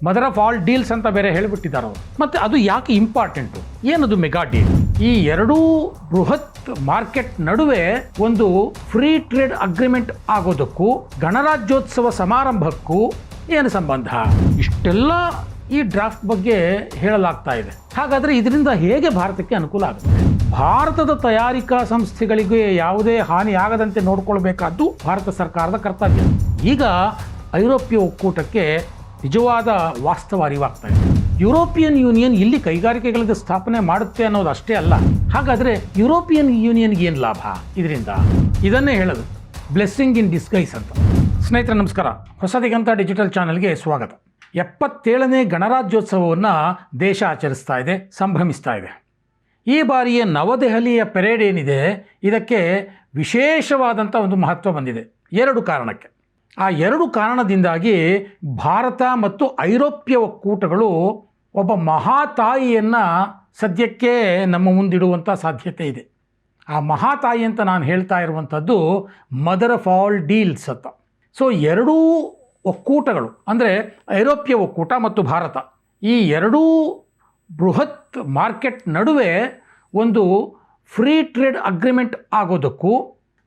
Mother of all deals ಅಂತ ಬೇರೆ ಹೇಳಿಬಿಟ್ಟಿದ್ದಾರೆ ಅವರು. ಮತ್ತೆ ಅದು ಯಾಕೆ ಇಂಪಾರ್ಟೆಂಟು, ಏನದು ಮೆಗಾ ಡೀಲ್? ಈ ಎರಡೂ ಬೃಹತ್ ಮಾರ್ಕೆಟ್ ನಡುವೆ ಒಂದು ಫ್ರೀ ಟ್ರೇಡ್ ಅಗ್ರಿಮೆಂಟ್ ಆಗೋದಕ್ಕೂ ಗಣರಾಜ್ಯೋತ್ಸವ ಸಮಾರಂಭಕ್ಕೂ ಏನು ಸಂಬಂಧ? ಇಷ್ಟೆಲ್ಲ ಈ ಡ್ರಾಫ್ಟ್ ಬಗ್ಗೆ ಹೇಳಲಾಗ್ತಾ ಇದೆ. ಹಾಗಾದರೆ ಇದರಿಂದ ಹೇಗೆ ಭಾರತಕ್ಕೆ ಅನುಕೂಲ ಆಗುತ್ತೆ? ಭಾರತದ ತಯಾರಿಕಾ ಸಂಸ್ಥೆಗಳಿಗೆ ಯಾವುದೇ ಹಾನಿ ಆಗದಂತೆ ನೋಡಿಕೊಳ್ಬೇಕಾದ್ದು ಭಾರತ ಸರ್ಕಾರದ ಕರ್ತವ್ಯ. ಈಗ ಐರೋಪ್ಯ ಒಕ್ಕೂಟಕ್ಕೆ ನಿಜವಾದ ವಾಸ್ತವ ಅರಿವಾಗ್ತಾ ಇದೆ. ಯುರೋಪಿಯನ್ ಯೂನಿಯನ್ ಇಲ್ಲಿ ಕೈಗಾರಿಕೆಗಳಿಗೆ ಸ್ಥಾಪನೆ ಮಾಡುತ್ತೆ ಅನ್ನೋದು ಅಷ್ಟೇ ಅಲ್ಲ. ಹಾಗಾದರೆ ಯುರೋಪಿಯನ್ ಯೂನಿಯನ್ಗೆ ಏನು ಲಾಭ ಇದರಿಂದ? ಇದನ್ನೇ ಹೇಳೋದು ಬ್ಲೆಸ್ಸಿಂಗ್ ಇನ್ ಡಿಸ್ಗೈಸ್ ಅಂತ. ಸ್ನೇಹಿತರೆ ನಮಸ್ಕಾರ, ಹೊಸ ದಿಗಂತ ಡಿಜಿಟಲ್ ಚಾನಲ್ಗೆ ಸ್ವಾಗತ. 77ನೇ ಗಣರಾಜ್ಯೋತ್ಸವವನ್ನು ದೇಶ ಆಚರಿಸ್ತಾ ಇದೆ, ಸಂಭ್ರಮಿಸ್ತಾ ಇದೆ. ಈ ಬಾರಿಯ ನವದೆಹಲಿಯ ಪೆರೇಡ್ ಏನಿದೆ, ಇದಕ್ಕೆ ವಿಶೇಷವಾದಂಥ ಒಂದು ಮಹತ್ವ ಬಂದಿದೆ ಎರಡು ಕಾರಣಕ್ಕೆ. ಆ ಎರಡು ಕಾರಣದಿಂದಾಗಿ ಭಾರತ ಮತ್ತು ಐರೋಪ್ಯ ಒಕ್ಕೂಟಗಳು ಒಬ್ಬ ಮಹಾತಾಯಿಯನ್ನು ಸದ್ಯಕ್ಕೆ ನಮ್ಮ ಮುಂದಿಡುವಂಥ ಸಾಧ್ಯತೆ ಇದೆ. ಆ ಮಹಾತಾಯಿ ಅಂತ ನಾನು ಹೇಳ್ತಾ ಇರುವಂಥದ್ದು ಮದರ್ ಆಫ್ ಆಲ್ ಡೀಲ್ಸ್ ಅಂತ. ಸೊ ಎರಡೂ ಒಕ್ಕೂಟಗಳು ಅಂದರೆ ಐರೋಪ್ಯ ಒಕ್ಕೂಟ ಮತ್ತು ಭಾರತ, ಈ ಎರಡೂ ಬೃಹತ್ ಮಾರ್ಕೆಟ್ ನಡುವೆ ಒಂದು ಫ್ರೀ ಟ್ರೇಡ್ ಅಗ್ರಿಮೆಂಟ್ ಆಗೋದಕ್ಕೂ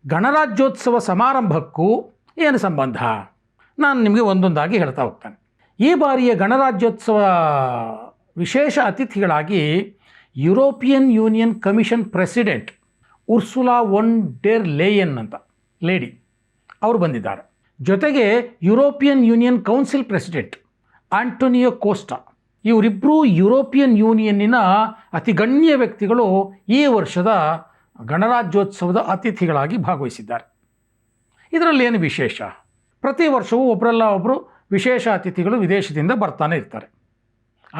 ಗಣರಾಜ್ಯೋತ್ಸವ ಸಮಾರಂಭಕ್ಕೂ ಏನು ಸಂಬಂಧ? ನಾನು ನಿಮಗೆ ಒಂದೊಂದಾಗಿ ಹೇಳ್ತಾ ಹೋಗ್ತಾನೆ. ಈ ಬಾರಿಯ ಗಣರಾಜ್ಯೋತ್ಸವ ವಿಶೇಷ ಅತಿಥಿಗಳಾಗಿ European Union Commission president Ursula von der Leyen ಅಂತ ಲೇಡಿ ಅವರು ಬಂದಿದ್ದಾರೆ. ಜೊತೆಗೆ European Union Council President Antonio Costa, ಇವರಿಬ್ಬರೂ ಯುರೋಪಿಯನ್ ಯೂನಿಯನ್ನಿನ ಅತಿಗಣ್ಯ ವ್ಯಕ್ತಿಗಳು ಈ ವರ್ಷದ ಗಣರಾಜ್ಯೋತ್ಸವದ ಅತಿಥಿಗಳಾಗಿ ಭಾಗವಹಿಸಿದ್ದಾರೆ. ಇದರಲ್ಲಿ ಏನು ವಿಶೇಷ? ಪ್ರತಿ ವರ್ಷವೂ ಒಬ್ಬರಲ್ಲ ಒಬ್ಬರು ವಿಶೇಷ ಅತಿಥಿಗಳು ವಿದೇಶದಿಂದ ಬರ್ತಾನೆ ಇರ್ತಾರೆ.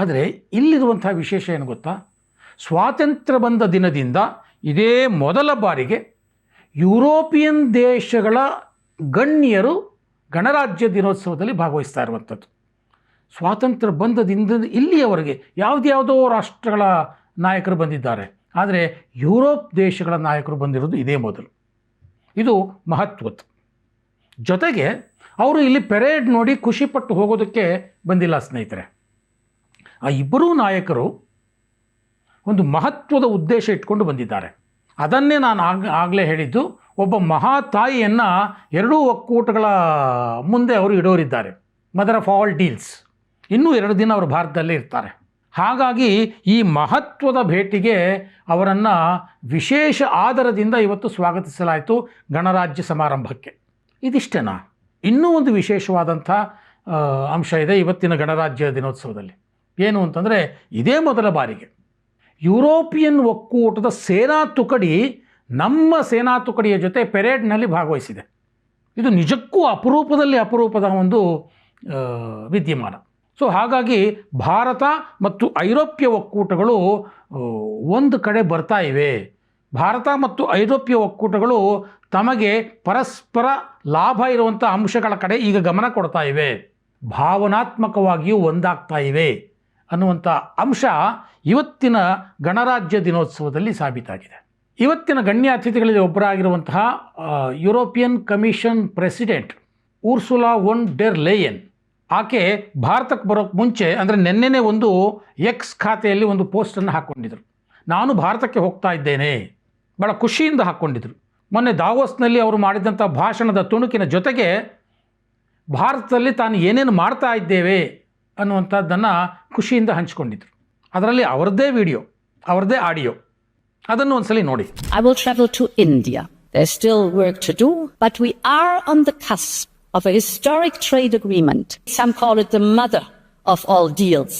ಆದರೆ ಇಲ್ಲಿರುವಂಥ ವಿಶೇಷ ಏನು ಗೊತ್ತಾ? ಸ್ವಾತಂತ್ರ್ಯ ಬಂದ ದಿನದಿಂದ ಇದೇ ಮೊದಲ ಬಾರಿಗೆ ಯುರೋಪಿಯನ್ ದೇಶಗಳ ಗಣ್ಯರು ಗಣರಾಜ್ಯ ದಿನೋತ್ಸವದಲ್ಲಿ ಭಾಗವಹಿಸ್ತಾ ಇರುವಂಥದ್ದು. ಸ್ವಾತಂತ್ರ್ಯ ಬಂದದಿಂದ ಇಲ್ಲಿಯವರೆಗೆ ಯಾವುದ್ಯಾವುದೋ ರಾಷ್ಟ್ರಗಳ ನಾಯಕರು ಬಂದಿದ್ದಾರೆ, ಆದರೆ ಯುರೋಪ್ ದೇಶಗಳ ನಾಯಕರು ಬಂದಿರೋದು ಇದೇ ಮೊದಲು. ಇದು ಮಹತ್ವದ್ದು. ಜೊತೆಗೆ ಅವರು ಇಲ್ಲಿ ಪೆರೇಡ್ ನೋಡಿ ಖುಷಿಪಟ್ಟು ಹೋಗೋದಕ್ಕೆ ಬಂದಿಲ್ಲ ಸ್ನೇಹಿತರೆ. ಆ ಇಬ್ಬರೂ ನಾಯಕರು ಒಂದು ಮಹತ್ವದ ಉದ್ದೇಶ ಇಟ್ಕೊಂಡು ಬಂದಿದ್ದಾರೆ. ಅದನ್ನೇ ನಾನು ಆಗಲೇ ಹೇಳಿದ್ದು, ಒಬ್ಬ ಮಹಾತಾಯಿಯನ್ನು ಎರಡೂ ಒಕ್ಕೂಟಗಳ ಮುಂದೆ ಅವರು ಇಡೋರಿದ್ದಾರೆ. Mother of all deals. ಇನ್ನೂ 2 ದಿನ ಅವರು ಭಾರತದಲ್ಲೇ ಇರ್ತಾರೆ. ಹಾಗಾಗಿ ಈ ಮಹತ್ವದ ಭೇಟಿಗೆ ಅವರನ್ನು ವಿಶೇಷ ಆದರದಿಂದ ಇವತ್ತು ಸ್ವಾಗತಿಸಲಾಯಿತು ಗಣರಾಜ್ಯ ಸಮಾರಂಭಕ್ಕೆ. ಇದಿಷ್ಟೇನಾ? ಇನ್ನೂ ಒಂದು ವಿಶೇಷವಾದಂಥ ಅಂಶ ಇದೆ ಇವತ್ತಿನ ಗಣರಾಜ್ಯ ದಿನೋತ್ಸವದಲ್ಲಿ. ಏನು ಅಂತಂದರೆ, ಇದೇ ಮೊದಲ ಬಾರಿಗೆ ಯುರೋಪಿಯನ್ ಒಕ್ಕೂಟದ ಸೇನಾ ತುಕಡಿ ನಮ್ಮ ಸೇನಾ ತುಕಡಿಯ ಜೊತೆ ಪೆರೇಡ್ನಲ್ಲಿ ಭಾಗವಹಿಸಿದೆ. ಇದು ನಿಜಕ್ಕೂ ಅಪರೂಪದ ಒಂದು ವಿದ್ಯಮಾನ. ಸೊ ಹಾಗಾಗಿ ಭಾರತ ಮತ್ತು ಐರೋಪ್ಯ ಒಕ್ಕೂಟಗಳು ಒಂದು ಕಡೆ ಬರ್ತಾ ಇವೆ. ಭಾರತ ಮತ್ತು ಐರೋಪ್ಯ ಒಕ್ಕೂಟಗಳು ತಮಗೆ ಪರಸ್ಪರ ಲಾಭ ಇರುವಂಥ ಅಂಶಗಳ ಕಡೆ ಈಗ ಗಮನ ಕೊಡ್ತಾ ಇವೆ, ಭಾವನಾತ್ಮಕವಾಗಿಯೂ ಒಂದಾಗ್ತಾ ಇವೆ ಅನ್ನುವಂಥ ಅಂಶ ಇವತ್ತಿನ ಗಣರಾಜ್ಯ ದಿನೋತ್ಸವದಲ್ಲಿ ಸಾಬೀತಾಗಿದೆ. ಇವತ್ತಿನ ಗಣ್ಯ ಅತಿಥಿಗಳಲ್ಲಿ ಒಬ್ಬರಾಗಿರುವಂತಹ European commission president Ursula von der Leyen, ಆಕೆ ಭಾರತಕ್ಕೆ ಬರೋಕ್ಕೆ ಮುಂಚೆ ಅಂದರೆ ನೆನ್ನೆನೇ ಒಂದು ಎಕ್ಸ್ ಖಾತೆಯಲ್ಲಿ ಒಂದು ಪೋಸ್ಟನ್ನು ಹಾಕ್ಕೊಂಡಿದ್ರು. ನಾನು ಭಾರತಕ್ಕೆ ಹೋಗ್ತಾ ಇದ್ದೇನೆ, ಭಾಳ ಖುಷಿಯಿಂದ ಹಾಕ್ಕೊಂಡಿದ್ರು. ಮೊನ್ನೆ ದಾವೋಸ್ನಲ್ಲಿ ಅವರು ಮಾಡಿದಂಥ ಭಾಷಣದ ತುಣುಕಿನ ಜೊತೆಗೆ ಭಾರತದಲ್ಲಿ ತಾನು ಏನೇನು ಮಾಡ್ತಾ ಇದ್ದೇವೆ ಅನ್ನುವಂಥದ್ದನ್ನು ಖುಷಿಯಿಂದ ಹಂಚಿಕೊಂಡಿದ್ರು. ಅದರಲ್ಲಿ ಅವರದ್ದೇ ವಿಡಿಯೋ, ಅವರದ್ದೇ ಆಡಿಯೋ, ಅದನ್ನು ಒಂದ್ಸಲಿ ನೋಡಿ. I will travel to India. There's still work to do, but we are on the cusp of a historic trade agreement. Some call it the mother of all deals.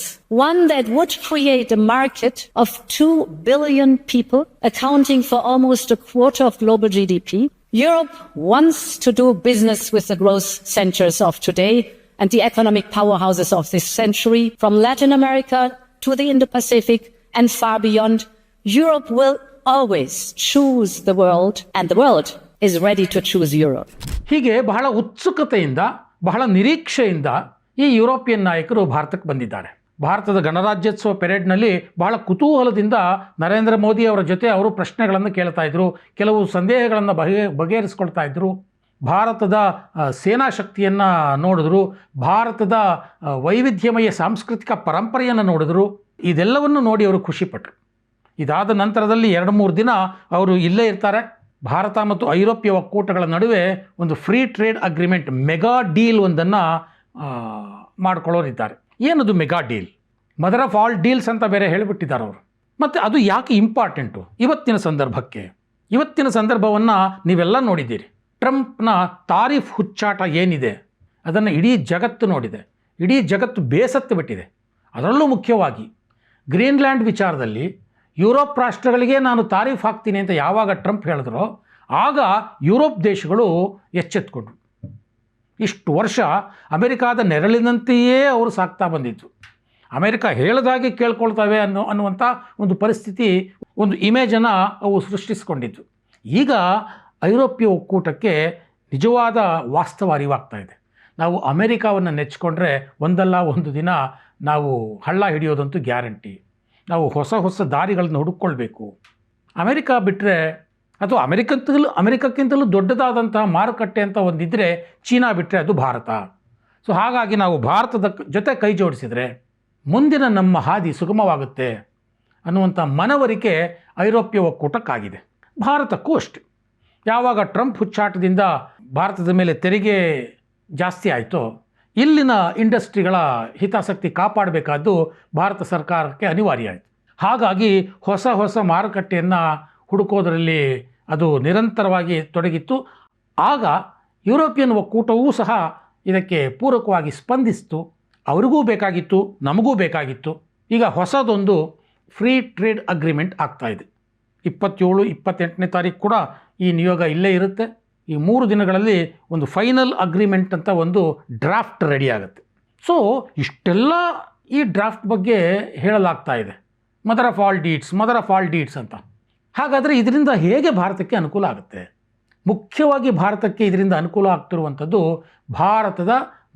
One that would create a market of 2 billion people, accounting for almost a quarter of global GDP. Europe wants to do business with the growth centers of today and the economic powerhouses of this century, from Latin America to the Indo-Pacific and far beyond. Europe will always choose the world, and the world is ready to choose Europe. ಹೀಗೆ ಬಹಳ ಉತ್ಸುಕತೆಯಿಂದ, ಬಹಳ ನಿರೀಕ್ಷೆಯಿಂದ ಈ European ನಾಯಕರು ಭಾರತಕ್ಕೆ ಬಂದಿದ್ದಾರೆ. ಭಾರತದ ಗಣರಾಜ್ಯೋತ್ಸವ ಪೆರೇಡ್ನಲ್ಲಿ ಬಹಳ ಕುತೂಹಲದಿಂದ ನರೇಂದ್ರ ಮೋದಿ ಅವರ ಜೊತೆ ಅವರು ಪ್ರಶ್ನೆಗಳನ್ನು ಕೇಳ್ತಾ ಇದ್ರು, ಕೆಲವು ಸಂದೇಹಗಳನ್ನು ಬಗೆಹರಿಸ್ಕೊಳ್ತಾ ಇದ್ರು. ಭಾರತದ ಸೇನಾ ಶಕ್ತಿಯನ್ನು ನೋಡಿದ್ರು, ಭಾರತದ ವೈವಿಧ್ಯಮಯ ಸಾಂಸ್ಕೃತಿಕ ಪರಂಪರೆಯನ್ನು ನೋಡಿದ್ರು. ಇದೆಲ್ಲವನ್ನು ನೋಡಿ ಅವರು ಖುಷಿಪಟ್ಟರು. ಇದಾದ ನಂತರದಲ್ಲಿ 2-3 ದಿನ ಅವರು ಇಲ್ಲೇ ಇರ್ತಾರೆ. ಭಾರತ ಮತ್ತು ಐರೋಪ್ಯ ಒಕ್ಕೂಟಗಳ ನಡುವೆ ಒಂದು free trade agreement, mega deal ಒಂದನ್ನು ಮಾಡ್ಕೊಳ್ಳೋರಿದ್ದಾರೆ. ಏನದು mega deal? Mother of all deals ಅಂತ ಬೇರೆ ಹೇಳಿಬಿಟ್ಟಿದ್ದಾರೆ ಅವರು. ಮತ್ತು ಅದು ಯಾಕೆ ಇಂಪಾರ್ಟೆಂಟು ಇವತ್ತಿನ ಸಂದರ್ಭಕ್ಕೆ? ಇವತ್ತಿನ ಸಂದರ್ಭವನ್ನು ನೀವೆಲ್ಲ ನೋಡಿದ್ದೀರಿ. ಟ್ರಂಪ್ನ ತಾರೀಫ್ ಹುಚ್ಚಾಟ ಏನಿದೆ ಅದನ್ನು ಇಡೀ ಜಗತ್ತು ನೋಡಿದೆ. ಇಡೀ ಜಗತ್ತು ಬೇಸತ್ತು ಬಿಟ್ಟಿದೆ. ಅದರಲ್ಲೂ ಮುಖ್ಯವಾಗಿ ಗ್ರೀನ್ಲ್ಯಾಂಡ್ ವಿಚಾರದಲ್ಲಿ ಯುರೋಪ್ ರಾಷ್ಟ್ರಗಳಿಗೆ ನಾನು ತಾರೀಫ್ ಹಾಕ್ತೀನಿ ಅಂತ ಯಾವಾಗ ಟ್ರಂಪ್ ಹೇಳಿದ್ರೋ ಆಗ ಯುರೋಪ್ ದೇಶಗಳು ಎಚ್ಚೆತ್ಕೊಂಡ್ರು. ಇಷ್ಟು ವರ್ಷ ಅಮೆರಿಕಾದ ನೆರಳಿನಂತೆಯೇ ಅವರು ಸಾಕ್ತಾ ಬಂದಿದ್ದು. ಅಮೆರಿಕ ಹೇಳಿದಾಗೆ ಕೇಳ್ಕೊಳ್ತವೆ ಅನ್ನುವಂಥ ಒಂದು ಪರಿಸ್ಥಿತಿ, ಒಂದು ಇಮೇಜನ್ನು ಅವು ಸೃಷ್ಟಿಸಿಕೊಂಡಿದ್ದು. ಈಗ ಐರೋಪ್ಯ ಒಕ್ಕೂಟಕ್ಕೆ ನಿಜವಾದ ವಾಸ್ತವ ಅರಿವಾಗ್ತಾ ಇದೆ. ನಾವು ಅಮೆರಿಕಾವನ್ನು ನೆಚ್ಚಿಕೊಂಡ್ರೆ ಒಂದಲ್ಲ ಒಂದು ದಿನ ನಾವು ಹಳ್ಳ ಹಿಡಿಯೋದಂತೂ ಗ್ಯಾರಂಟಿ. ನಾವು ಹೊಸ ಹೊಸ ದಾರಿಗಳನ್ನು ಹುಡುಕೊಳ್ಬೇಕು. ಅಮೆರಿಕ ಬಿಟ್ಟರೆ ಅಥವಾ ಅಮೆರಿಕಕ್ಕಿಂತಲೂ ದೊಡ್ಡದಾದಂಥ ಮಾರುಕಟ್ಟೆ ಅಂತ ಒಂದಿದ್ದರೆ ಚೀನಾ ಬಿಟ್ಟರೆ ಅದು ಭಾರತ. ಸೊ ಹಾಗಾಗಿ ನಾವು ಭಾರತದ ಜೊತೆ ಕೈ ಜೋಡಿಸಿದರೆ ಮುಂದಿನ ನಮ್ಮ ಹಾದಿ ಸುಗಮವಾಗುತ್ತೆ ಅನ್ನುವಂಥ ಮನವರಿಕೆ ಐರೋಪ್ಯ ಒಕ್ಕೂಟಕ್ಕಾಗಿದೆ. ಭಾರತಕ್ಕೂ ಅಷ್ಟೆ. ಯಾವಾಗ ಟ್ರಂಪ್ ಹುಚ್ಚಾಟದಿಂದ ಭಾರತದ ಮೇಲೆ ತೆರಿಗೆ ಜಾಸ್ತಿ ಆಯಿತೋ ಇಲ್ಲಿನ ಇಂಡಸ್ಟ್ರಿಗಳ ಹಿತಾಸಕ್ತಿ ಕಾಪಾಡಬೇಕಾದ್ದು ಭಾರತ ಸರ್ಕಾರಕ್ಕೆ ಅನಿವಾರ್ಯ ಆಯಿತು. ಹಾಗಾಗಿ ಹೊಸ ಹೊಸ ಮಾರುಕಟ್ಟೆಯನ್ನು ಹುಡುಕೋದರಲ್ಲಿ ಅದು ನಿರಂತರವಾಗಿ ತೊಡಗಿತ್ತು. ಆಗ ಯುರೋಪಿಯನ್ ಒಕ್ಕೂಟವೂ ಸಹ ಇದಕ್ಕೆ ಪೂರಕವಾಗಿ ಸ್ಪಂದಿಸಿತು. ಅವರಿಗೂ ಬೇಕಾಗಿತ್ತು, ನಮಗೂ ಬೇಕಾಗಿತ್ತು. ಈಗ ಹೊಸದೊಂದು ಫ್ರೀ ಟ್ರೇಡ್ ಅಗ್ರಿಮೆಂಟ್ ಆಗ್ತಾಯಿದೆ. 27-28ನೇ ತಾರೀಕು ಕೂಡ ಈ ನಿಯೋಗ ಇಲ್ಲೇ ಇರುತ್ತೆ. ಈ 3 ದಿನಗಳಲ್ಲಿ ಒಂದು ಫೈನಲ್ ಅಗ್ರಿಮೆಂಟ್ ಅಂತ ಒಂದು ಡ್ರಾಫ್ಟ್ ರೆಡಿ ಆಗುತ್ತೆ. ಸೊ ಇಷ್ಟೆಲ್ಲ ಈ ಡ್ರಾಫ್ಟ್ ಬಗ್ಗೆ ಹೇಳಲಾಗ್ತಾ ಇದೆ. ಮದರ್ ಆಫ್ ಆಲ್ ಡೀಡ್ಸ್ ಅಂತ. ಹಾಗಾದರೆ ಇದರಿಂದ ಹೇಗೆ ಭಾರತಕ್ಕೆ ಅನುಕೂಲ ಆಗುತ್ತೆ? ಮುಖ್ಯವಾಗಿ ಭಾರತಕ್ಕೆ ಇದರಿಂದ ಅನುಕೂಲ ಆಗ್ತಿರುವಂಥದ್ದು ಭಾರತದ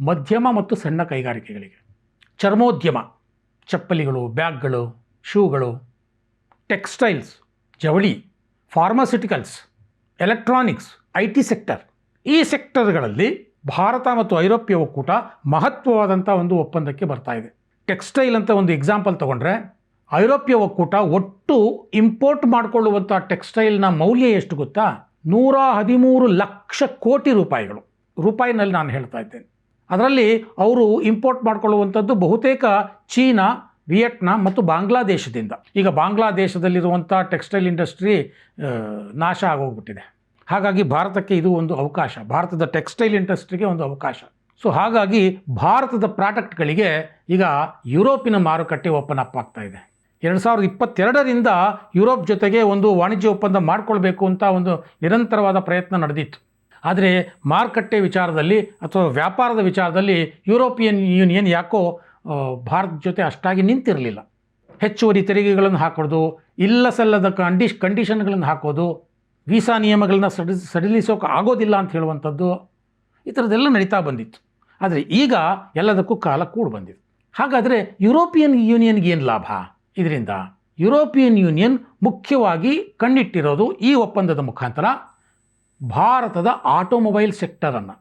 ಮಧ್ಯಮ ಮತ್ತು ಸಣ್ಣ ಕೈಗಾರಿಕೆಗಳಿಗೆ. ಚರ್ಮೋದ್ಯಮ, ಚಪ್ಪಲಿಗಳು, ಬ್ಯಾಗ್ಗಳು, ಶೂಗಳು, ಟೆಕ್ಸ್ಟೈಲ್ಸ್, ಜವಳಿ, ಫಾರ್ಮಾಸ್ಯೂಟಿಕಲ್ಸ್, ಎಲೆಕ್ಟ್ರಾನಿಕ್ಸ್, IT ಸೆಕ್ಟರ್, ಈ ಸೆಕ್ಟರ್ಗಳಲ್ಲಿ ಭಾರತ ಮತ್ತು ಐರೋಪ್ಯ ಒಕ್ಕೂಟ ಮಹತ್ವವಾದಂಥ ಒಂದು ಒಪ್ಪಂದಕ್ಕೆ ಬರ್ತಾ ಇದೆ. ಟೆಕ್ಸ್ಟೈಲ್ ಅಂತ ಒಂದು ಎಕ್ಸಾಂಪಲ್ ತೊಗೊಂಡ್ರೆ ಐರೋಪ್ಯ ಒಕ್ಕೂಟ ಒಟ್ಟು ಇಂಪೋರ್ಟ್ ಮಾಡಿಕೊಳ್ಳುವಂಥ ಟೆಕ್ಸ್ಟೈಲ್ನ ಮೌಲ್ಯ ಎಷ್ಟು ಗೊತ್ತಾ? 113 ಲಕ್ಷ ಕೋಟಿ ರೂಪಾಯಿಗಳು. ರೂಪಾಯಿನಲ್ಲಿ ನಾನು ಹೇಳ್ತಾ ಇದ್ದೇನೆ. ಅದರಲ್ಲಿ ಅವರು ಇಂಪೋರ್ಟ್ ಮಾಡಿಕೊಳ್ಳುವಂಥದ್ದು ಬಹುತೇಕ ಚೀನಾ, ವಿಯೆಟ್ನಾಂ ಮತ್ತು ಬಾಂಗ್ಲಾದೇಶದಿಂದ. ಈಗ ಬಾಂಗ್ಲಾದೇಶದಲ್ಲಿರುವಂಥ ಟೆಕ್ಸ್ಟೈಲ್ ಇಂಡಸ್ಟ್ರಿ ನಾಶ ಆಗೋಗ್ಬಿಟ್ಟಿದೆ. ಹಾಗಾಗಿ ಭಾರತಕ್ಕೆ ಇದು ಒಂದು ಅವಕಾಶ, ಭಾರತದ ಟೆಕ್ಸ್ಟೈಲ್ ಇಂಡಸ್ಟ್ರಿಗೆ ಒಂದು ಅವಕಾಶ. ಸೊ ಹಾಗಾಗಿ ಭಾರತದ ಪ್ರಾಡಕ್ಟ್ಗಳಿಗೆ ಈಗ ಯುರೋಪಿನ ಮಾರುಕಟ್ಟೆ ಓಪನ್ ಅಪ್ ಆಗ್ತಾ ಇದೆ. 2022ರಿಂದ ಯುರೋಪ್ ಜೊತೆಗೆ ಒಂದು ವಾಣಿಜ್ಯ ಒಪ್ಪಂದ ಮಾಡಿಕೊಳ್ಬೇಕು ಅಂತ ಒಂದು ನಿರಂತರವಾದ ಪ್ರಯತ್ನ ನಡೆದಿತ್ತು. ಆದರೆ ಮಾರುಕಟ್ಟೆ ವಿಚಾರದಲ್ಲಿ ಅಥವಾ ವ್ಯಾಪಾರದ ವಿಚಾರದಲ್ಲಿ ಯುರೋಪಿಯನ್ ಯೂನಿಯನ್ ಯಾಕೋ ಭಾರತದ ಜೊತೆ ಅಷ್ಟಾಗಿ ನಿಂತಿರಲಿಲ್ಲ. ಹೆಚ್ಚುವರಿ ತೆರಿಗೆಗಳನ್ನು ಹಾಕೋದು, ಇಲ್ಲ ಸಲ್ಲದ ಕಂಡೀಷನ್ಗಳನ್ನು ಹಾಕೋದು, ವೀಸಾ ನಿಯಮಗಳನ್ನ ಸಡಿಲಿಸೋಕೆ ಆಗೋದಿಲ್ಲ ಅಂತ ಹೇಳುವಂಥದ್ದು, ಈ ಥರದ್ದೆಲ್ಲ ನಡೀತಾ ಬಂದಿತ್ತು. ಆದರೆ ಈಗ ಎಲ್ಲದಕ್ಕೂ ಕಾಲ ಕೂಡಿ ಬಂದಿದೆ. ಹಾಗಾದರೆ ಯುರೋಪಿಯನ್ ಯೂನಿಯನ್ಗೆ ಏನು ಲಾಭ ಇದರಿಂದ? ಯುರೋಪಿಯನ್ ಯೂನಿಯನ್ ಮುಖ್ಯವಾಗಿ ಕಣ್ಣಿಟ್ಟಿರೋದು ಈ ಒಪ್ಪಂದದ ಮುಖಾಂತರ ಭಾರತದ ಆಟೋಮೊಬೈಲ್ ಸೆಕ್ಟರನ್ನು,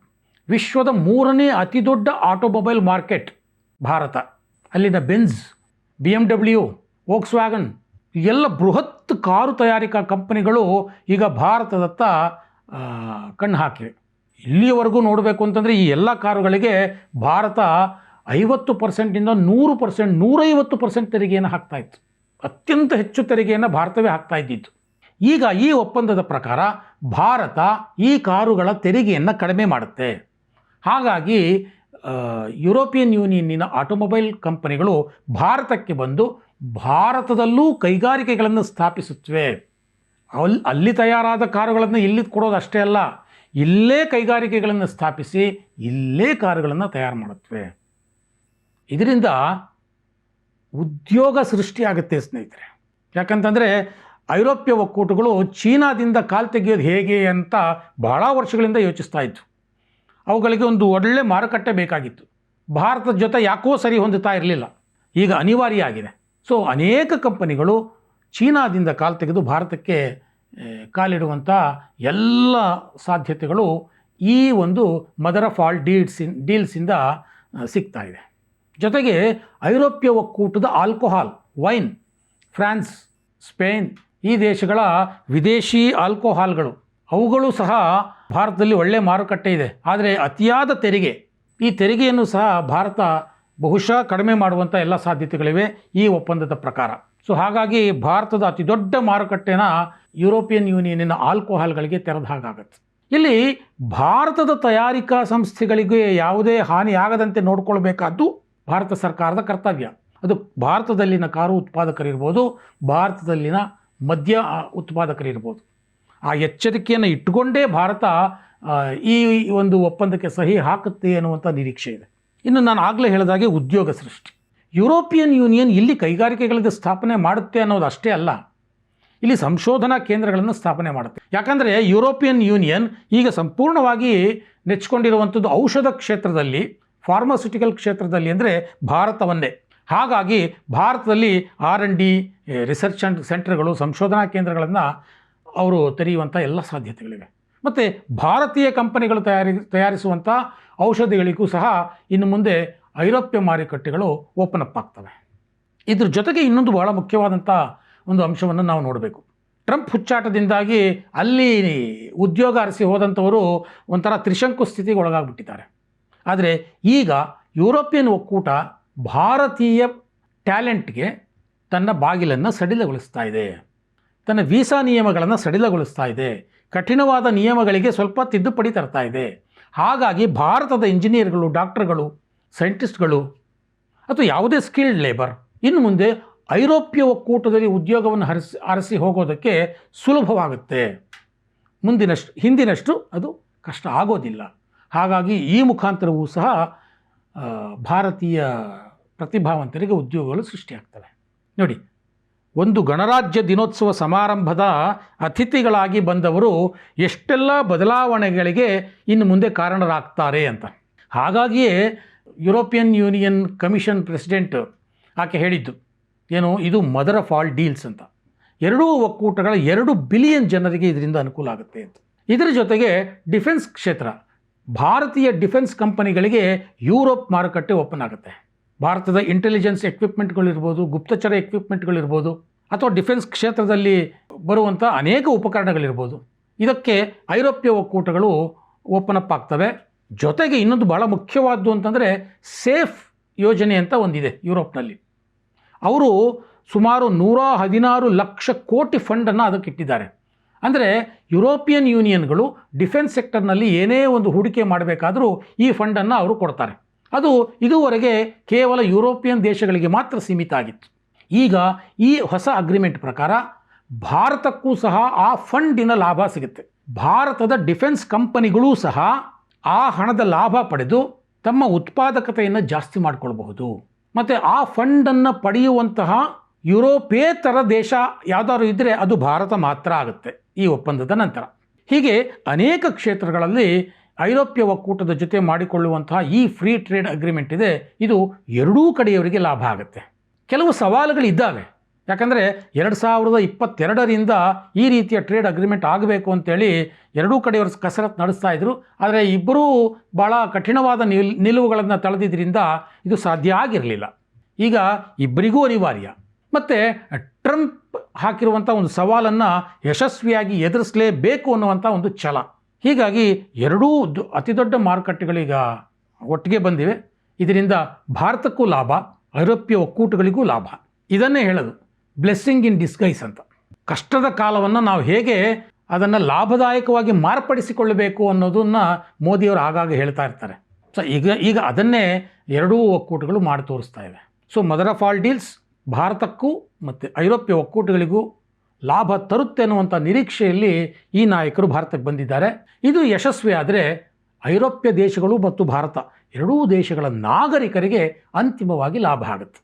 ವಿಶ್ವದ 3ನೇ ಅತಿ ದೊಡ್ಡ ಆಟೋಮೊಬೈಲ್ ಮಾರ್ಕೆಟ್ ಭಾರತ, ಅಲ್ಲಿನ ಬೆನ್ಸ್, BMW, ವೋಕ್ಸ್ವ್ಯಾಗನ್, ಎಲ್ಲ ಬೃಹತ್ ಕಾರು ತಯಾರಿಕಾ ಕಂಪನಿಗಳು ಈಗ ಭಾರತದತ್ತ ಕಣ್ಣು ಹಾಕಿವೆ. ಇಲ್ಲಿಯವರೆಗೂ ನೋಡಬೇಕು ಅಂತಂದರೆ ಈ ಎಲ್ಲ ಕಾರುಗಳಿಗೆ ಭಾರತ 50%ಇಂದ 100%, 150% ತೆರಿಗೆಯನ್ನು ಹಾಕ್ತಾಯಿತ್ತು. ಅತ್ಯಂತ ಹೆಚ್ಚು ತೆರಿಗೆಯನ್ನು ಭಾರತವೇ ಹಾಕ್ತಾ ಇದ್ದಿತ್ತು. ಈಗ ಈ ಒಪ್ಪಂದದ ಪ್ರಕಾರ ಭಾರತ ಈ ಕಾರುಗಳ ತೆರಿಗೆಯನ್ನು ಕಡಿಮೆ ಮಾಡುತ್ತೆ. ಹಾಗಾಗಿ ಯುರೋಪಿಯನ್ ಯೂನಿಯನ್ನಿನ ಆಟೋಮೊಬೈಲ್ ಕಂಪನಿಗಳು ಭಾರತಕ್ಕೆ ಬಂದು ಭಾರತದಲ್ಲೂ ಕೈಗಾರಿಕೆಗಳನ್ನು ಸ್ಥಾಪಿಸುತ್ತವೆ. ಅಲ್ಲಿ ತಯಾರಾದ ಕಾರುಗಳನ್ನು ಇಲ್ಲಿ ಕೊಡೋದು ಅಷ್ಟೇ ಅಲ್ಲ, ಇಲ್ಲೇ ಕೈಗಾರಿಕೆಗಳನ್ನು ಸ್ಥಾಪಿಸಿ ಇಲ್ಲೇ ಕಾರುಗಳನ್ನು ತಯಾರು ಮಾಡುತ್ತವೆ. ಇದರಿಂದ ಉದ್ಯೋಗ ಸೃಷ್ಟಿಯಾಗುತ್ತೆ ಸ್ನೇಹಿತರೆ. ಯಾಕಂತಂದರೆ ಐರೋಪ್ಯ ಒಕ್ಕೂಟಗಳು ಚೀನಾದಿಂದ ಕಾಲು ತೆಗೆಯೋದು ಹೇಗೆ ಅಂತ ಬಹಳ ವರ್ಷಗಳಿಂದ ಯೋಚಿಸ್ತಾ ಇತ್ತು. ಅವುಗಳಿಗೆ ಒಂದು ಒಳ್ಳೆ ಮಾರುಕಟ್ಟೆ ಬೇಕಾಗಿತ್ತು. ಭಾರತದ ಜೊತೆ ಯಾಕೋ ಸರಿ ಹೊಂದುತ್ತಾ ಇರಲಿಲ್ಲ. ಈಗ ಅನಿವಾರ್ಯ ಆಗಿದೆ. ಸೊ ಅನೇಕ ಕಂಪನಿಗಳು ಚೀನಾದಿಂದ ಕಾಲು ತೆಗೆದು ಭಾರತಕ್ಕೆ ಕಾಲಿಡುವಂಥ ಎಲ್ಲ ಸಾಧ್ಯತೆಗಳು ಈ ಒಂದು ಮದರ್ ಆಫ್ ಆಲ್ ಡೀಲ್ಸಿಂದ ಸಿಗ್ತಾ ಇದೆ. ಜೊತೆಗೆ ಐರೋಪ್ಯ ಒಕ್ಕೂಟದ ಆಲ್ಕೋಹಾಲ್, ವೈನ್, ಫ್ರಾನ್ಸ್, ಸ್ಪೇನ್ ಈ ದೇಶಗಳ ವಿದೇಶಿ ಆಲ್ಕೋಹಾಲ್ಗಳು ಅವುಗಳು ಸಹ ಭಾರತದಲ್ಲಿ ಒಳ್ಳೆಯ ಮಾರುಕಟ್ಟೆ ಇದೆ. ಆದರೆ ಅತಿಯಾದ ತೆರಿಗೆ, ಈ ತೆರಿಗೆಯನ್ನು ಸಹ ಭಾರತ ಬಹುಶಃ ಕಡಿಮೆ ಮಾಡುವಂಥ ಎಲ್ಲ ಸಾಧ್ಯತೆಗಳಿವೆ ಈ ಒಪ್ಪಂದದ ಪ್ರಕಾರ. ಸೊ ಹಾಗಾಗಿ ಭಾರತದ ಅತಿ ದೊಡ್ಡ ಮಾರುಕಟ್ಟೆನ ಯುರೋಪಿಯನ್ ಯೂನಿಯನ್ನಿನ ಆಲ್ಕೋಹಾಲ್ಗಳಿಗೆ ತೆರೆದ ಹಾಗಾಗತ್ತೆ. ಇಲ್ಲಿ ಭಾರತದ ತಯಾರಿಕಾ ಸಂಸ್ಥೆಗಳಿಗೆ ಯಾವುದೇ ಹಾನಿಯಾಗದಂತೆ ನೋಡಿಕೊಳ್ಬೇಕಾದ್ದು ಭಾರತ ಸರ್ಕಾರದ ಕರ್ತವ್ಯ. ಅದು ಭಾರತದಲ್ಲಿನ ಕಾರು ಉತ್ಪಾದಕರಿರ್ಬೋದು, ಭಾರತದಲ್ಲಿನ ಮದ್ಯ ಉತ್ಪಾದಕರಿರ್ಬೋದು. ಆ ಎಚ್ಚರಿಕೆಯನ್ನು ಇಟ್ಟುಕೊಂಡೇ ಭಾರತ ಈ ಒಂದು ಒಪ್ಪಂದಕ್ಕೆ ಸಹಿ ಹಾಕುತ್ತೆ ಅನ್ನುವಂಥ ನಿರೀಕ್ಷೆ ಇದೆ. ಇನ್ನು ನಾನು ಆಗಲೇ ಹೇಳಿದಾಗೆ ಉದ್ಯೋಗ ಸೃಷ್ಟಿ. ಯುರೋಪಿಯನ್ ಯೂನಿಯನ್ ಇಲ್ಲಿ ಕೈಗಾರಿಕೆಗಳಿಗೆ ಸ್ಥಾಪನೆ ಮಾಡುತ್ತೆ ಅನ್ನೋದು ಅಷ್ಟೇ ಅಲ್ಲ, ಇಲ್ಲಿ ಸಂಶೋಧನಾ ಕೇಂದ್ರಗಳನ್ನು ಸ್ಥಾಪನೆ ಮಾಡುತ್ತೆ. ಯಾಕಂದರೆ ಯುರೋಪಿಯನ್ ಯೂನಿಯನ್ ಈಗ ಸಂಪೂರ್ಣವಾಗಿ ನೆಚ್ಚಿಕೊಂಡಿರುವಂಥದ್ದು ಔಷಧ ಕ್ಷೇತ್ರದಲ್ಲಿ, ಫಾರ್ಮಾಸ್ಯೂಟಿಕಲ್ ಕ್ಷೇತ್ರದಲ್ಲಿ ಅಂದರೆ ಭಾರತವನ್ನೇ. ಹಾಗಾಗಿ ಭಾರತದಲ್ಲಿ R&D ರಿಸರ್ಚ್ ಸೆಂಟರ್ಗಳು, ಸಂಶೋಧನಾ ಕೇಂದ್ರಗಳನ್ನು ಅವರು ತೆರೆಯುವಂಥ ಎಲ್ಲ ಸಾಧ್ಯತೆಗಳಿವೆ. ಮತ್ತು ಭಾರತೀಯ ಕಂಪನಿಗಳು ತಯಾರಿಸುವಂಥ ಔಷಧಿಗಳಿಗೂ ಸಹ ಇನ್ನು ಮುಂದೆ ಐರೋಪ್ಯ ಮಾರುಕಟ್ಟೆಗಳು ಓಪನ್ ಅಪ್ ಆಗ್ತವೆ. ಇದ್ರ ಜೊತೆಗೆ ಇನ್ನೊಂದು ಬಹಳ ಮುಖ್ಯವಾದಂಥ ಒಂದು ಅಂಶವನ್ನು ನಾವು ನೋಡಬೇಕು. ಟ್ರಂಪ್ ಹುಚ್ಚಾಟದಿಂದಾಗಿ ಅಲ್ಲಿ ಉದ್ಯೋಗ ಅರಸಿ ಹೋದಂಥವರು ಒಂಥರ ತ್ರಿಶಂಕು ಸ್ಥಿತಿಗೆ ಒಳಗಾಗ್ಬಿಟ್ಟಿದ್ದಾರೆ. ಆದರೆ ಈಗ ಯುರೋಪಿಯನ್ ಒಕ್ಕೂಟ ಭಾರತೀಯ ಟ್ಯಾಲೆಂಟ್ಗೆ ತನ್ನ ಬಾಗಿಲನ್ನು ಸಡಿಲಗೊಳಿಸ್ತಾ ಇದೆ, ತನ್ನ ವೀಸಾ ನಿಯಮಗಳನ್ನು ಸಡಿಲಗೊಳಿಸ್ತಾ ಇದೆ, ಕಠಿಣವಾದ ನಿಯಮಗಳಿಗೆ ಸ್ವಲ್ಪ ತಿದ್ದುಪಡಿ ತರ್ತಾ ಇದೆ. ಹಾಗಾಗಿ ಭಾರತದ ಇಂಜಿನಿಯರ್ಗಳು, ಡಾಕ್ಟರ್ಗಳು, ಸೈಂಟಿಸ್ಟ್ಗಳು ಅಥವಾ ಯಾವುದೇ ಸ್ಕಿಲ್ಡ್ ಲೇಬರ್ ಇನ್ನು ಮುಂದೆ ಐರೋಪ್ಯ ಒಕ್ಕೂಟದಲ್ಲಿ ಉದ್ಯೋಗವನ್ನು ಅರಸಿ ಹೋಗೋದಕ್ಕೆ ಸುಲಭವಾಗುತ್ತೆ. ಹಿಂದಿನಷ್ಟು ಅದು ಕಷ್ಟ ಆಗೋದಿಲ್ಲ. ಹಾಗಾಗಿ ಈ ಮುಖಾಂತರವೂ ಸಹ ಭಾರತೀಯ ಪ್ರತಿಭಾವಂತರಿಗೆ ಉದ್ಯೋಗಗಳು ಸೃಷ್ಟಿಯಾಗ್ತವೆ. ನೋಡಿ, ಒಂದು ಗಣರಾಜ್ಯ ದಿನೋತ್ಸವ ಸಮಾರಂಭದ ಅತಿಥಿಗಳಾಗಿ ಬಂದವರು ಎಷ್ಟೆಲ್ಲ ಬದಲಾವಣೆಗಳಿಗೆ ಇನ್ನು ಮುಂದೆ ಕಾರಣರಾಗ್ತಾರೆ ಅಂತ. ಹಾಗಾಗಿಯೇ ಯುರೋಪಿಯನ್ ಯೂನಿಯನ್ ಕಮಿಷನ್ ಪ್ರೆಸಿಡೆಂಟ್ ಆಕೆ ಹೇಳಿದ್ದು ಏನು, ಇದು ಮದರ್ ಆಫ್ ಆಲ್ ಡೀಲ್ಸ್ ಅಂತ. ಎರಡೂ ಒಕ್ಕೂಟಗಳ 2 ಬಿಲಿಯನ್ ಜನರಿಗೆ ಇದರಿಂದ ಅನುಕೂಲ ಆಗುತ್ತೆ ಅಂತ. ಇದರ ಜೊತೆಗೆ ಡಿಫೆನ್ಸ್ ಕ್ಷೇತ್ರ, ಭಾರತೀಯ ಡಿಫೆನ್ಸ್ ಕಂಪನಿಗಳಿಗೆ ಯುರೋಪ್ ಮಾರುಕಟ್ಟೆ ಓಪನ್ ಆಗುತ್ತೆ. ಭಾರತದ ಇಂಟೆಲಿಜೆನ್ಸ್ ಎಕ್ವಿಪ್ಮೆಂಟ್ಗಳಿರ್ಬೋದು, ಗುಪ್ತಚರ ಎಕ್ವಿಪ್ಮೆಂಟ್ಗಳಿರ್ಬೋದು, ಅಥವಾ ಡಿಫೆನ್ಸ್ ಕ್ಷೇತ್ರದಲ್ಲಿ ಬರುವಂಥ ಅನೇಕ ಉಪಕರಣಗಳಿರ್ಬೋದು, ಇದಕ್ಕೆ ಐರೋಪ್ಯ ಒಕ್ಕೂಟಗಳು ಓಪನ್ ಅಪ್ ಆಗ್ತವೆ. ಜೊತೆಗೆ ಇನ್ನೊಂದು ಬಹಳ ಮುಖ್ಯವಾದ್ದು ಅಂತಂದರೆ ಸೇಫ್ ಯೋಜನೆ ಅಂತ ಒಂದಿದೆ ಯುರೋಪ್ನಲ್ಲಿ. ಅವರು ಸುಮಾರು 116 ಲಕ್ಷ ಕೋಟಿ ಫಂಡನ್ನು ಅದಕ್ಕೆ ಇಟ್ಟಿದ್ದಾರೆ. ಅಂದರೆ ಯುರೋಪಿಯನ್ ಯೂನಿಯನ್ಗಳು ಡಿಫೆನ್ಸ್ ಸೆಕ್ಟರ್ನಲ್ಲಿ ಏನೇ ಒಂದು ಹೂಡಿಕೆ ಮಾಡಬೇಕಾದರೂ ಈ ಫಂಡನ್ನು ಅವರು ಕೊಡ್ತಾರೆ. ಅದು ಇದುವರೆಗೆ ಕೇವಲ ಯುರೋಪಿಯನ್ ದೇಶಗಳಿಗೆ ಮಾತ್ರ ಸೀಮಿತ ಆಗಿತ್ತು. ಈಗ ಈ ಹೊಸ ಅಗ್ರಿಮೆಂಟ್ ಪ್ರಕಾರ ಭಾರತಕ್ಕೂ ಸಹ ಆ ಫಂಡಿನ ಲಾಭ ಸಿಗುತ್ತೆ. ಭಾರತದ ಡಿಫೆನ್ಸ್ ಕಂಪನಿಗಳೂ ಸಹ ಆ ಹಣದ ಲಾಭ ಪಡೆದು ತಮ್ಮ ಉತ್ಪಾದಕತೆಯನ್ನು ಜಾಸ್ತಿ ಮಾಡಿಕೊಳ್ಬಹುದು. ಮತ್ತು ಆ ಫಂಡನ್ನು ಪಡೆಯುವಂತಹ ಯುರೋಪೇತರ ದೇಶ ಯಾವುದಾದ್ರು ಇದ್ದರೆ ಅದು ಭಾರತ ಮಾತ್ರ ಆಗುತ್ತೆ ಈ ಒಪ್ಪಂದದ ನಂತರ. ಹೀಗೆ ಅನೇಕ ಕ್ಷೇತ್ರಗಳಲ್ಲಿ ಐರೋಪ್ಯ ಒಕ್ಕೂಟದ ಜೊತೆ ಮಾಡಿಕೊಳ್ಳುವಂತಹ ಈ ಫ್ರೀ ಟ್ರೇಡ್ ಅಗ್ರಿಮೆಂಟ್ ಇದೆ, ಇದು ಎರಡೂ ಕಡೆಯವರಿಗೆ ಲಾಭ ಆಗುತ್ತೆ. ಕೆಲವು ಸವಾಲುಗಳಿದ್ದಾವೆ. ಯಾಕಂದರೆ 2022ರಿಂದ ಈ ರೀತಿಯ ಟ್ರೇಡ್ ಅಗ್ರಿಮೆಂಟ್ ಆಗಬೇಕು ಅಂತೇಳಿ ಎರಡೂ ಕಡೆಯವರು ಕಸರತ್ತು ನಡೆಸ್ತಾ ಇದ್ರು. ಆದರೆ ಇಬ್ಬರೂ ಭಾಳ ಕಠಿಣವಾದ ನಿಲುವುಗಳನ್ನು ತಳೆದಿದ್ದರಿಂದ ಇದು ಸಾಧ್ಯ ಆಗಿರಲಿಲ್ಲ. ಈಗ ಇಬ್ಬರಿಗೂ ಅನಿವಾರ್ಯ. ಮತ್ತು ಟ್ರಂಪ್ ಹಾಕಿರುವಂಥ ಒಂದು ಸವಾಲನ್ನು ಯಶಸ್ವಿಯಾಗಿ ಎದುರಿಸಲೇಬೇಕು ಅನ್ನುವಂಥ ಒಂದು ಛಲ. ಹೀಗಾಗಿ ಎರಡೂ ಅತಿ ದೊಡ್ಡ ಮಾರುಕಟ್ಟೆಗಳೀಗ ಒಟ್ಟಿಗೆ ಬಂದಿವೆ. ಇದರಿಂದ ಭಾರತಕ್ಕೂ ಲಾಭ, ಐರೋಪ್ಯ ಒಕ್ಕೂಟಗಳಿಗೂ ಲಾಭ. ಇದನ್ನೇ ಹೇಳೋದು ಬ್ಲೆಸ್ಸಿಂಗ್ ಇನ್ ಡಿಸ್ಗೈಸ್ ಅಂತ. ಕಷ್ಟದ ಕಾಲವನ್ನು ನಾವು ಹೇಗೆ ಅದನ್ನು ಲಾಭದಾಯಕವಾಗಿ ಮಾರ್ಪಡಿಸಿಕೊಳ್ಳಬೇಕು ಅನ್ನೋದನ್ನು ಮೋದಿಯವರು ಆಗಾಗ ಹೇಳ್ತಾ ಇರ್ತಾರೆ. ಸೊ ಈಗ ಅದನ್ನೇ ಎರಡೂ ಒಕ್ಕೂಟಗಳು ಮಾಡಿ ತೋರಿಸ್ತಾ ಇವೆ. So mother of all deals ಭಾರತಕ್ಕೂ ಮತ್ತು ಐರೋಪ್ಯ ಒಕ್ಕೂಟಗಳಿಗೂ ಲಾಭ ತರುತ್ತೆ ಅನ್ನುವಂಥ ನಿರೀಕ್ಷೆಯಲ್ಲಿ ಈ ನಾಯಕರು ಭಾರತಕ್ಕೆ ಬಂದಿದ್ದಾರೆ. ಇದು ಯಶಸ್ವಿ ಆದರೆ ಐರೋಪ್ಯ ದೇಶಗಳು ಮತ್ತು ಭಾರತ ಎರಡೂ ದೇಶಗಳ ನಾಗರಿಕರಿಗೆ ಅಂತಿಮವಾಗಿ ಲಾಭ ಆಗುತ್ತೆ.